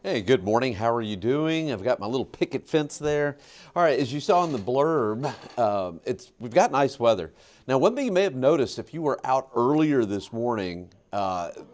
Hey, good morning. How are you doing? I've got my little picket fence there. All right, as you saw in the blurb, we've got nice weather. Now, one thing you may have noticed if you were out earlier this morning,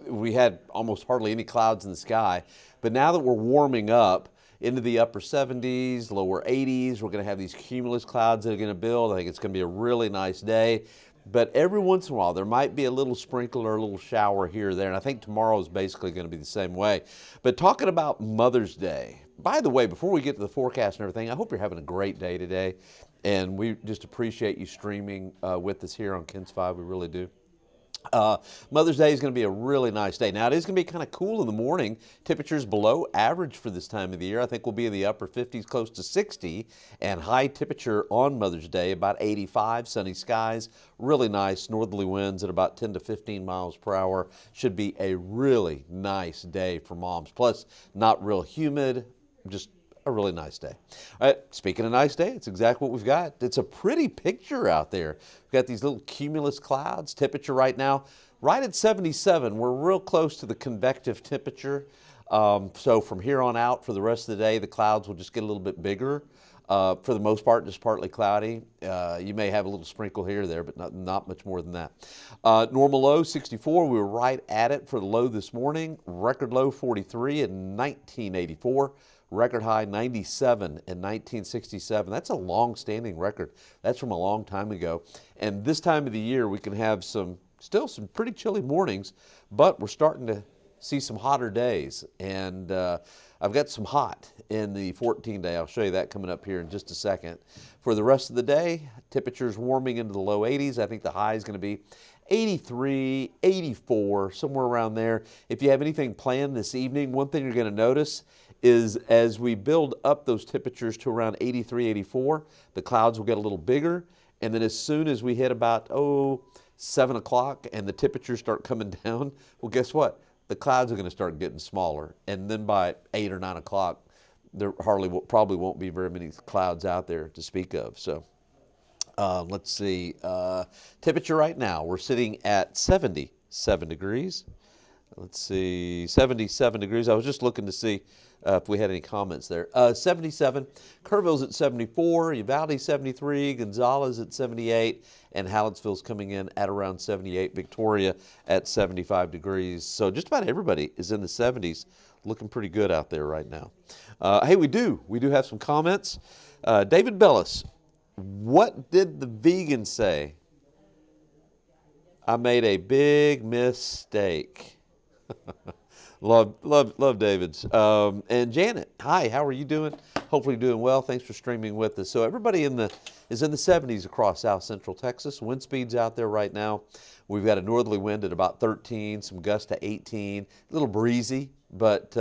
we had almost hardly any clouds in the sky. But now that we're warming up into the upper 70s, lower 80s, we're going to have these cumulus clouds that are going to build. I think it's going to be a really nice day. But every once in a while, there might be a little sprinkle or a little shower here or there. And I think tomorrow is basically going to be the same way. But talking about Mother's Day, by the way, before we get to the forecast and everything, I hope you're having a great day today. And we just appreciate you streaming with us here on KENS 5. We really do. Mother's Day is going to be a really nice day. Now, it is going to be kind of cool in the morning. Temperatures below average for this time of the year. I think we'll be in the upper 50s, close to 60, and high temperature on Mother's Day, about 85, sunny skies, really nice. Northerly winds at about 10 to 15 miles per hour. Should be a really nice day for moms. Plus, not real humid, just a really nice day. All right, speaking of nice day, it's exactly what we've got. It's a pretty picture out there. We've got these little cumulus clouds. Temperature right now, right at 77. We're real close to the convective temperature. So from here on out for the rest of the day, the clouds will just get a little bit bigger. For the most part, just partly cloudy. You may have a little sprinkle here or there, but not much more than that. Normal low, 64. We were right at it for the low this morning. Record low, 43 in 1984. Record high, 97 in 1967. That's a long-standing record. That's from a long time ago. And this time of the year, we can have still some pretty chilly mornings, but we're starting to see some hotter days. And I've got some hot in the 14-day. I'll show you that coming up here in just a second. For the rest of the day, temperatures warming into the low 80s. I think the high is going to be 83, 84, somewhere around there. If you have anything planned this evening, one thing you're going to notice is as we build up those temperatures to around 83, 84, the clouds will get a little bigger. And then as soon as we hit about, 7 o'clock and the temperatures start coming down, well, guess what? The clouds are going to start getting smaller. And then by 8 or 9 o'clock, there probably won't be very many clouds out there to speak of. So let's see. Temperature right now, we're sitting at 77 degrees. Let's see, 77 degrees. I was just looking to see if we had any comments there. 77, Kerrville's at 74, Uvalde 73, Gonzales at 78, and Hallettsville's coming in at around 78, Victoria at 75 degrees. So just about everybody is in the 70s, looking pretty good out there right now. Hey, we do have some comments. David Bellis, what did the vegan say? I made a big mistake. Love David's. And Janet, hi, how are you doing? Hopefully doing well. Thanks for streaming with us. So everybody is in the 70s across South Central Texas. Wind speeds out there right now. We've got a northerly wind at about 13, some gusts to 18. A little breezy, but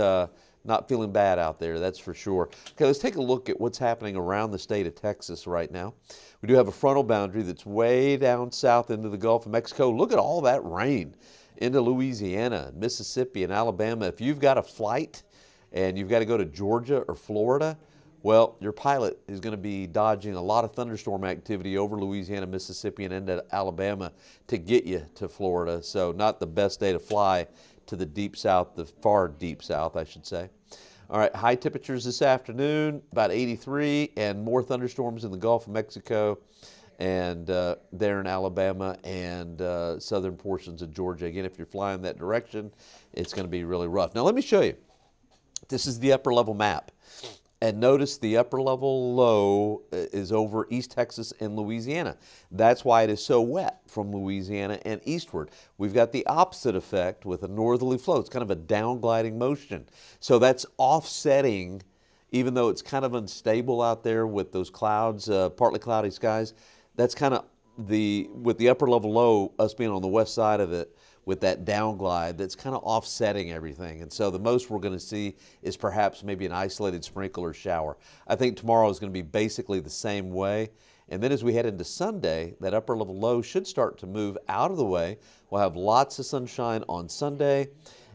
not feeling bad out there, that's for sure. Okay, let's take a look at what's happening around the state of Texas right now. We do have a frontal boundary that's way down south into the Gulf of Mexico. Look at all that rain into Louisiana, Mississippi, and Alabama. If you've got a flight and you've got to go to Georgia or Florida, well, your pilot is going to be dodging a lot of thunderstorm activity over Louisiana, Mississippi, and into Alabama to get you to Florida. So not the best day to fly to the deep south, the far deep south, I should say. All right, high temperatures this afternoon, about 83, and more thunderstorms in the Gulf of Mexico and there in Alabama and southern portions of Georgia. Again, if you're flying that direction, it's going to be really rough. Now, let me show you. This is the upper level map. And notice the upper level low is over East Texas and Louisiana. That's why it is so wet from Louisiana and eastward. We've got the opposite effect with a northerly flow. It's kind of a down gliding motion. So that's offsetting, even though it's kind of unstable out there with those clouds, partly cloudy skies. That's kind of with the upper level low, us being on the west side of it, with that down glide, that's kind of offsetting everything. And so the most we're going to see is perhaps maybe an isolated sprinkle or shower. I think tomorrow is going to be basically the same way. And then as we head into Sunday, that upper level low should start to move out of the way. We'll have lots of sunshine on Sunday.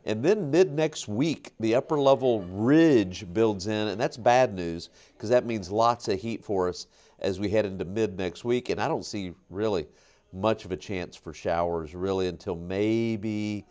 And then mid next week, the upper level ridge builds in, and that's bad news because that means lots of heat for us as we head into mid next week. And I don't see really much of a chance for showers really until maybe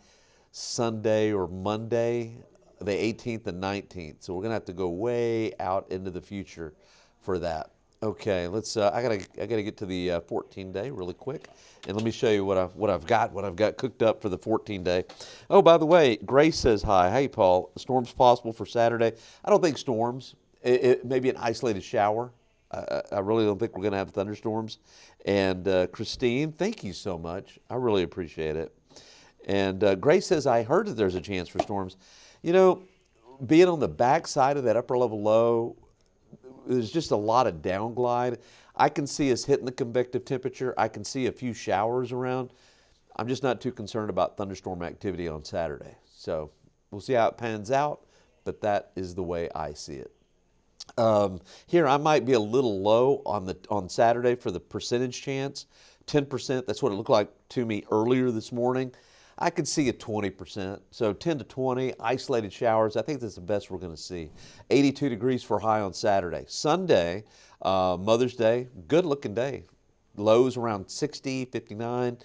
Sunday or Monday. the 18th and 19th. So we're going to have to go way out into the future for that. Okay, let's. I gotta get to the 14-day really quick, and let me show you what I've got cooked up for the 14-day. Oh, by the way, Grace says hi. Hey, Paul. Storms possible for Saturday? I don't think storms. Maybe an isolated shower. I really don't think we're gonna have thunderstorms. And Christine, thank you so much. I really appreciate it. And Grace says I heard that there's a chance for storms. You know, being on the back side of that upper level low, there's just a lot of down glide. I can see us hitting the convective temperature. I can see a few showers around. I'm just not too concerned about thunderstorm activity on Saturday. So we'll see how it pans out, but that is the way I see it. Here, I might be a little low on Saturday for the percentage chance. 10%, that's what it looked like to me earlier this morning. I could see a 20%, so 10 to 20, isolated showers. I think that's the best we're going to see. 82 degrees for high on Saturday. Sunday, Mother's Day, good-looking day. Lows around 60, 59.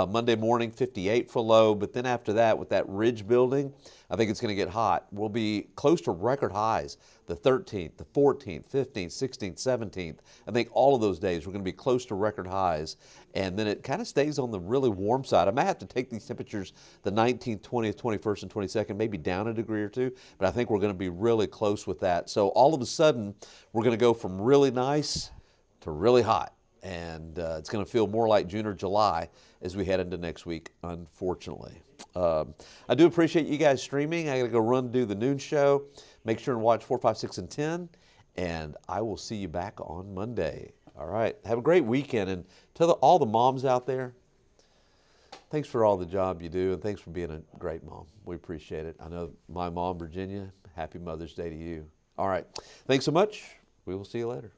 Monday morning, 58 for low. But then after that, with that ridge building, I think it's going to get hot. We'll be close to record highs. The 13th, the 14th, 15th, 16th, 17th. I think all of those days we're going to be close to record highs. And then it kind of stays on the really warm side. I might have to take these temperatures the 19th, 20th, 21st, and 22nd, maybe down a degree or two. But I think we're going to be really close with that. So all of a sudden, we're going to go from really nice to really hot. And it's going to feel more like June or July as we head into next week, unfortunately. I do appreciate you guys streaming. I got to go run do the noon show. Make sure and watch 4, 5, 6, and 10. And I will see you back on Monday. All right. Have a great weekend. And to all the moms out there, thanks for all the job you do. And thanks for being a great mom. We appreciate it. I know my mom, Virginia, happy Mother's Day to you. All right. Thanks so much. We will see you later.